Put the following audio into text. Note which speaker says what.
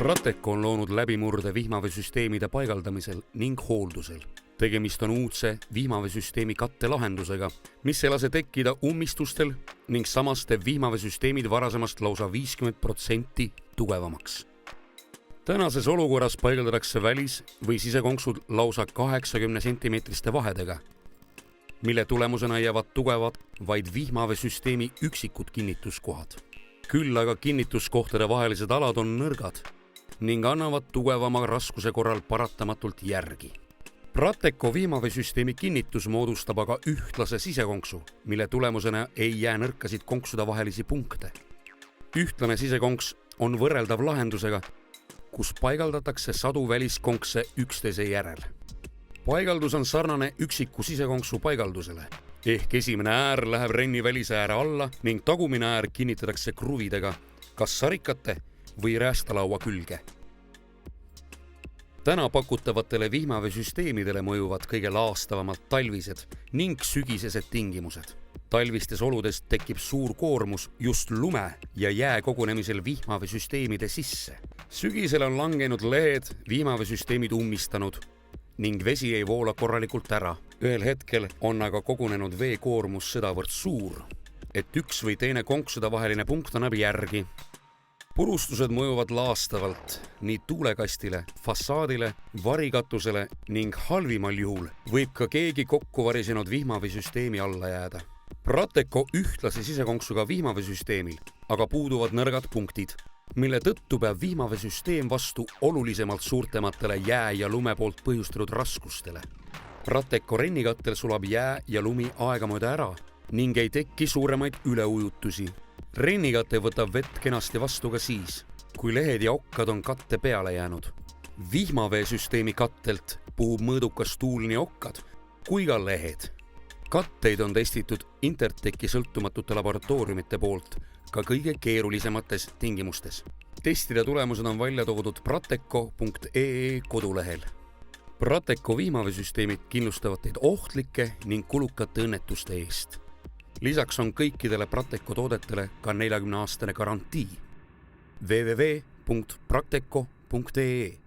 Speaker 1: Prateco on loonud läbimurde vihmaveesüsteemide paigaldamisel ning hooldusel. Tegemist on uudse vihmaveesüsteemi kattelahendusega, mis ei lase tekkida ummistustel ning samas teeb vihmaveesüsteemid varasemast lausa 50% tugevamaks. Tänases olukorras paigaldatakse välis- või sisekonksud lausa 80 cm vahedega, mille tulemusena jäävad tugevad vaid vihmaveesüsteemi üksikud kinnituskohad. Küll aga kinnituskohtade vahelised alad on nõrgad ning annavad tugevama raskuse korral paratamatult järgi. Prateco vihmaveesüsteemi kinnitus moodustab aga ühtlase sisekonksu, mille tulemusena ei jää nõrkasid konksude vahelisi punkte. Ühtlane sisekonks on võrreldav lahendusega, kus paigaldatakse sadu väliskonkse üksteise järel. Paigaldus on sarnane üksiku sisekonksu paigaldusele, ehk esimene äär läheb renni välise ääre alla ning tagumine äär kinnitatakse kruvidega, kas sarikate või räästalaua külge. Täna pakutavatele vihmaveesüsteemidele mõjuvad kõige laastavamalt talvised ning sügisesed tingimused. Talvistes oludes tekib suur koormus just lume ja jää kogunemisel vihmaveesüsteemide sisse. Sügisel on langenud lehed vihmaveesüsteemid ummistanud ning vesi ei voola korralikult ära. Ühel hetkel on aga kogunenud veekoormus sedavõrd suur, et üks või teine konksude vaheline punkt annab järgi. Purustused mõjuvad laastavalt nii tuulekastile, fassaadile, varikatusele ning halvimal juhul võib ka keegi kokku varisenud vihmaveesüsteemi alla jääda. Prateco ühtlase sisekonksuga vihmaveesüsteemil aga puuduvad nõrgad punktid, mille tõttu peab vihmaveesüsteem vastu olulisemalt suurtematele jää ja lume poolt põhjustatud raskustele. Prateco rennikattel sulab jää ja lumi aegamööda ära ning ei tekki suuremaid üleujutusi. Rennikatte võtab vett kenasti vastu ka siis, kui lehed ja okkad on katte peale jäänud. Vihmaveesüsteemi kattelt puhub mõõdukas tuul nii okkad kui ka lehed. Katteid on testitud Intertechi sõltumatute laboratooriumite poolt ka kõige keerulisemates tingimustes. Testide tulemused on välja toodud prateco.ee kodulehel. Prateco vihmaveesüsteemid kindlustavad teid ohtlike ning kulukate õnnetuste eest. Lisaks on kõikidele Prateco toodetele ka 40-aastane garantii. www.prateco.ee